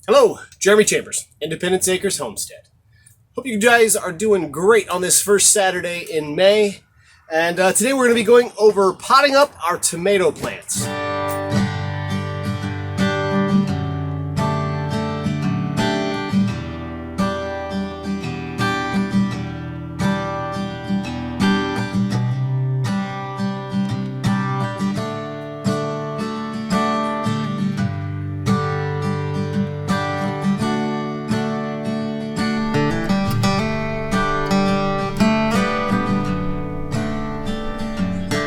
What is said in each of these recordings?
Hello, Jeremy Chambers, Independence Acres Homestead. Hope you guys are doing great on this first Saturday in May. And today we're going to be going over potting up our tomato plants.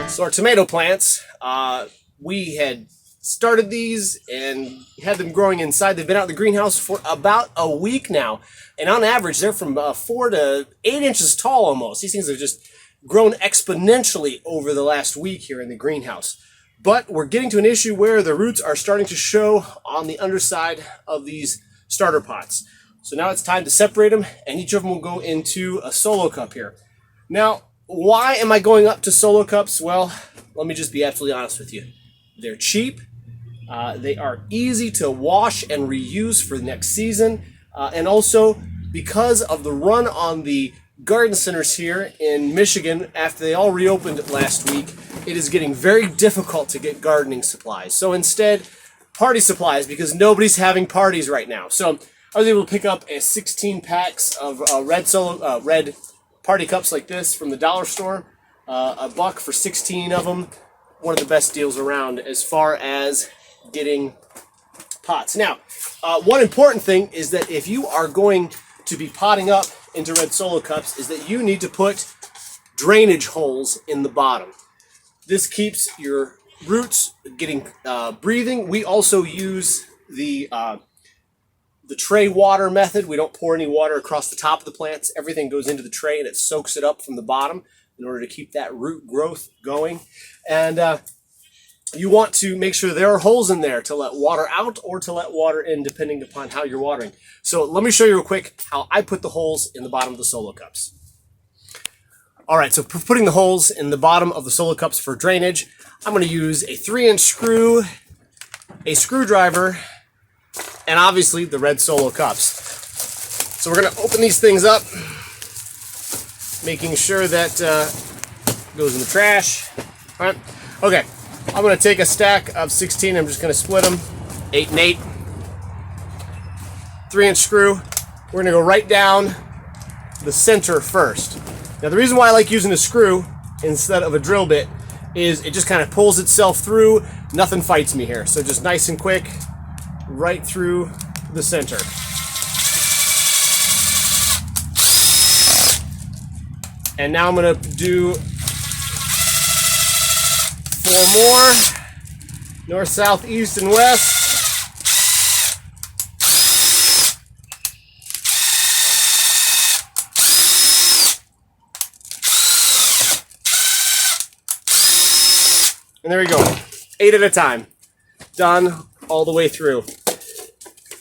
So our tomato plants, we had started these and had them growing inside. They've been out in the greenhouse for about a week now. And on average, they're from 4 to 8 inches tall almost. These things have just grown exponentially over the last week here in the greenhouse. But we're getting to an issue where the roots are starting to show on the underside of these starter pots. So now it's time to separate them, and each of them will go into a solo cup here. Now, why am I going up to solo cups? Well, let me just be absolutely honest with you. They're cheap. They are easy to wash and reuse for the next season. And also, because of the run on the garden centers here in Michigan, after they all reopened last week, it is getting very difficult to get gardening supplies. So instead, party supplies, because nobody's having parties right now. So I was able to pick up 16 packs of red party cups like this from the dollar store. $1 for 16 of them. One of the best deals around as far as getting pots. Now, one important thing is that if you are going to be potting up into red solo cups, is that you need to put drainage holes in the bottom. This keeps your roots getting breathing. We also use the tray water method. We don't pour any water across the top of the plants. Everything goes into the tray and it soaks it up from the bottom in order to keep that root growth going. And you want to make sure there are holes in there to let water out or to let water in, depending upon how you're watering. So let me show you real quick how I put the holes in the bottom of the solo cups. All right, so for putting the holes in the bottom of the solo cups for drainage, I'm going to use a 3-inch screw, a screwdriver, and obviously the red solo cups. So we're going to open these things up, making sure that goes in the trash. All right. Okay, I'm going to take a stack of 16. I'm just going to split them, 8 and 8. 3-inch screw. We're going to go right down the center first. Now the reason why I like using a screw instead of a drill bit is it just kind of pulls itself through. Nothing fights me here. So just nice and quick, right through the center. And now I'm going to do 4 more, north, south, east, and west. And there we go, 8 at a time, done all the way through.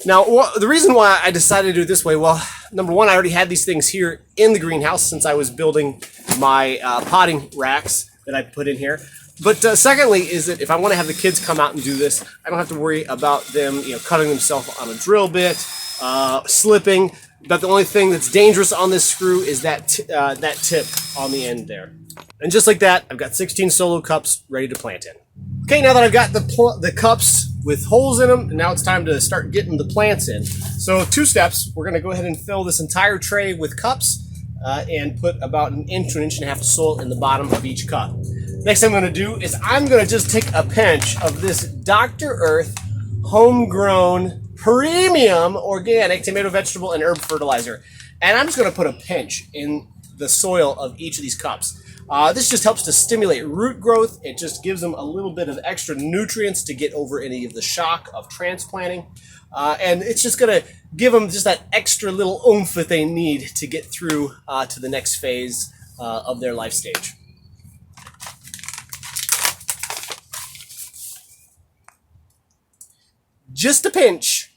Now, the reason why I decided to do it this way, well, number one, I already had these things here in the greenhouse since I was building my potting racks that I put in here. But secondly is that if I want to have the kids come out and do this, I don't have to worry about them, cutting themselves on a drill bit, slipping. But the only thing that's dangerous on this screw is that tip on the end there. And just like that, I've got 16 solo cups ready to plant in. Okay, now that I've got the cups with holes in them, now it's time to start getting the plants in. So 2 steps. We're going to go ahead and fill this entire tray with cups and put about 1 inch to 1.5 inches of soil in the bottom of each cup. Next thing I'm going to do is I'm going to just take a pinch of this Dr. Earth homegrown premium organic tomato, vegetable, and herb fertilizer. And I'm just going to put a pinch in the soil of each of these cups. This just helps to stimulate root growth. It just gives them a little bit of extra nutrients to get over any of the shock of transplanting. And it's just going to give them just that extra little oomph that they need to get through to the next phase of their life stage. Just a pinch.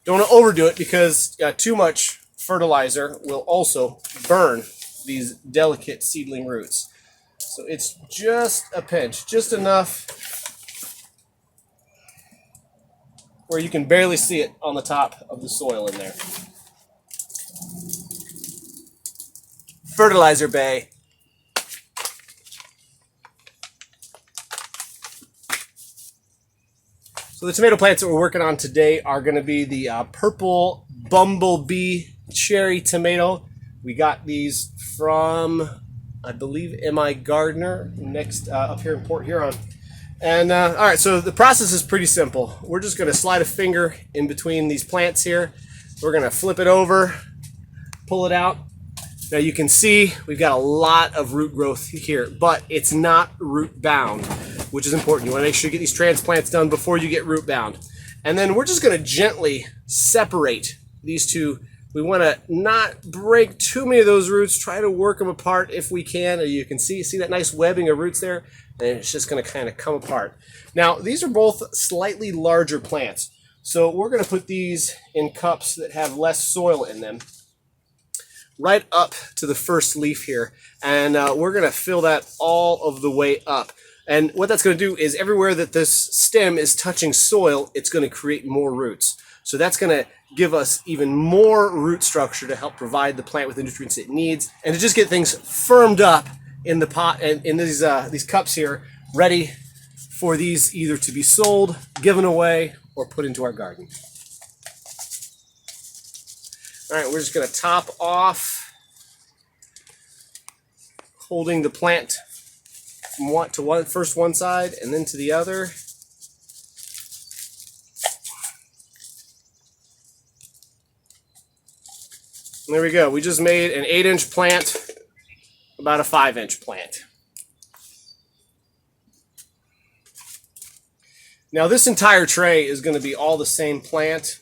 Don't want to overdo it because too much fertilizer will also burn these delicate seedling roots. So it's just a pinch, just enough where you can barely see it on the top of the soil in there. Fertilizer bay. So the tomato plants that we're working on today are going to be the purple bumblebee cherry tomato. We got these from, I believe, M.I. Gardner, next up here in Port Huron. And all right, so the process is pretty simple. We're just going to slide a finger in between these plants here. We're going to flip it over, pull it out. Now you can see we've got a lot of root growth here, but it's not root bound, which is important. You want to make sure you get these transplants done before you get root bound. And then we're just going to gently separate these two. We want to not break too many of those roots. Try to work them apart if we can. You can see that nice webbing of roots there, and it's just going to kind of come apart. Now, these are both slightly larger plants, so we're going to put these in cups that have less soil in them, right up to the first leaf here, and we're going to fill that all of the way up. And what that's going to do is everywhere that this stem is touching soil, it's going to create more roots. So that's going to give us even more root structure to help provide the plant with the nutrients it needs, and to just get things firmed up in the pot and in these cups here, ready for these either to be sold, given away, or put into our garden. All right, we're just going to top off, holding the plant from first one side and then to the other. And there we go. We just made an 8-inch plant, about a 5-inch plant. Now this entire tray is going to be all the same plant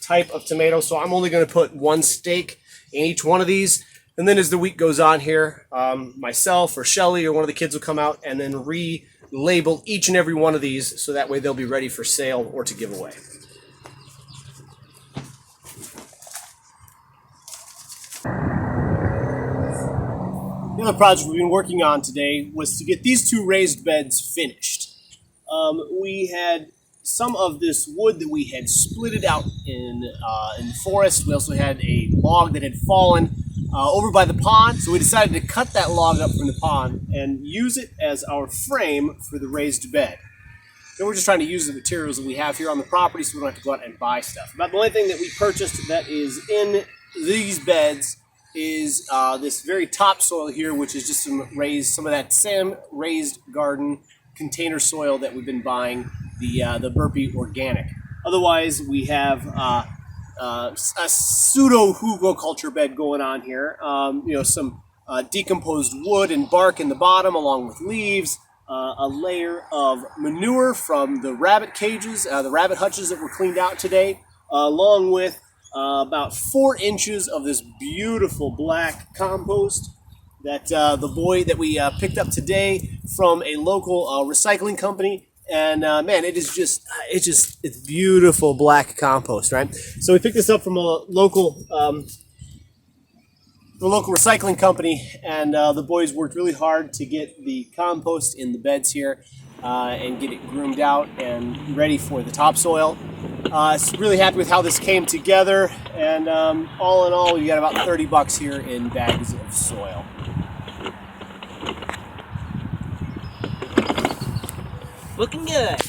type of tomato, so I'm only going to put one stake in each one of these. And then as the week goes on here, myself or Shelly or one of the kids will come out and then relabel each and every one of these, so that way they'll be ready for sale or to give away. The other project we've been working on today was to get these 2 raised beds finished. We had some of this wood that we had splitted out in the forest. We also had a log that had fallen over by the pond, so we decided to cut that log up from the pond and use it as our frame for the raised bed. Then we're just trying to use the materials that we have here on the property, so we don't have to go out and buy stuff. About the only thing that we purchased that is in these beds is this very topsoil here, which is just some of that same raised garden container soil that we've been buying, the Burpee Organic. Otherwise, we have a pseudo hugelculture bed going on here. Some decomposed wood and bark in the bottom, along with leaves, a layer of manure from the rabbit cages, the rabbit hutches that were cleaned out today, along with about 4 inches of this beautiful black compost that the boy that we picked up today from a local recycling company. And man, it's beautiful black compost, right? So we picked this up from a local recycling company, and the boys worked really hard to get the compost in the beds here and get it groomed out and ready for the topsoil. Really happy with how this came together, and all in all, we got about $30 here in bags of soil. Looking good.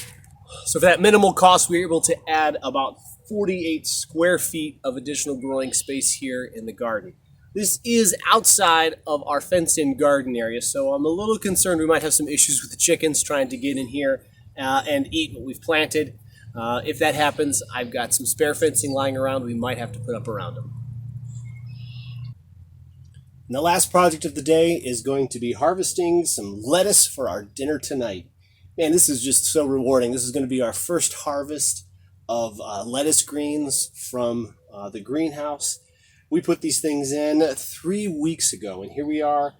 So for that minimal cost, we were able to add about 48 square feet of additional growing space here in the garden. This is outside of our fenced-in garden area, so I'm a little concerned we might have some issues with the chickens trying to get in here and eat what we've planted. If that happens, I've got some spare fencing lying around we might have to put up around them. And the last project of the day is going to be harvesting some lettuce for our dinner tonight. Man, this is just so rewarding. This is going to be our first harvest of lettuce greens from the greenhouse. We put these things in 3 weeks ago, and here we are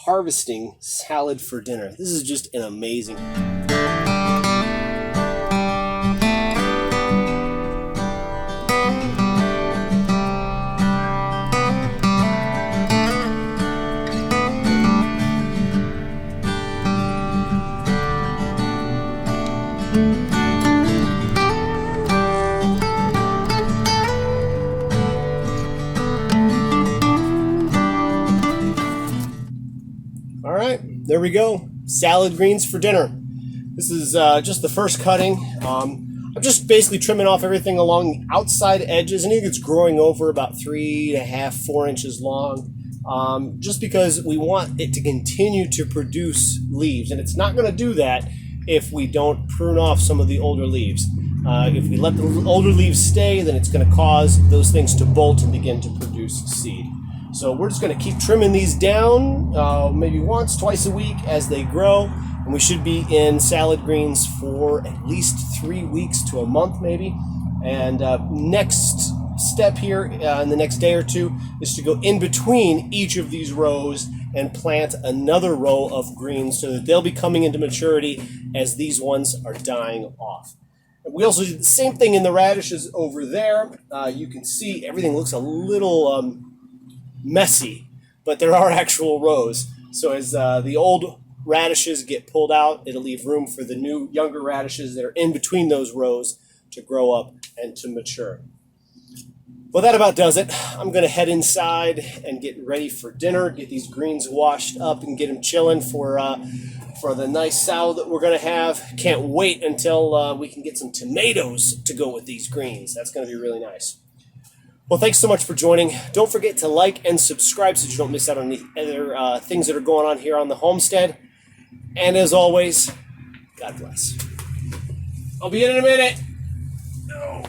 harvesting salad for dinner. This is just an amazing. there we go. Salad greens for dinner. This is just the first cutting. I'm just basically trimming off everything along the outside edges. I think it's growing over about 3.5, 4 inches long. Just because we want it to continue to produce leaves. And it's not going to do that if we don't prune off some of the older leaves. If we let the older leaves stay, then it's going to cause those things to bolt and begin to produce seed. So we're just going to keep trimming these down maybe once, twice a week as they grow. And we should be in salad greens for at least 3 weeks to a month maybe. And next step here in the next day or two is to go in between each of these rows and plant another row of greens so that they'll be coming into maturity as these ones are dying off. We also did the same thing in the radishes over there. You can see everything looks a little messy, but there are actual rows. So as the old radishes get pulled out, it'll leave room for the new, younger radishes that are in between those rows to grow up and to mature. Well, that about does it. I'm going to head inside and get ready for dinner, get these greens washed up and get them chilling for the nice salad that we're going to have. Can't wait until we can get some tomatoes to go with these greens. That's going to be really nice. Well, thanks so much for joining. Don't forget to like and subscribe so you don't miss out on the other things that are going on here on the homestead. And as always, God bless. I'll be in a minute. No.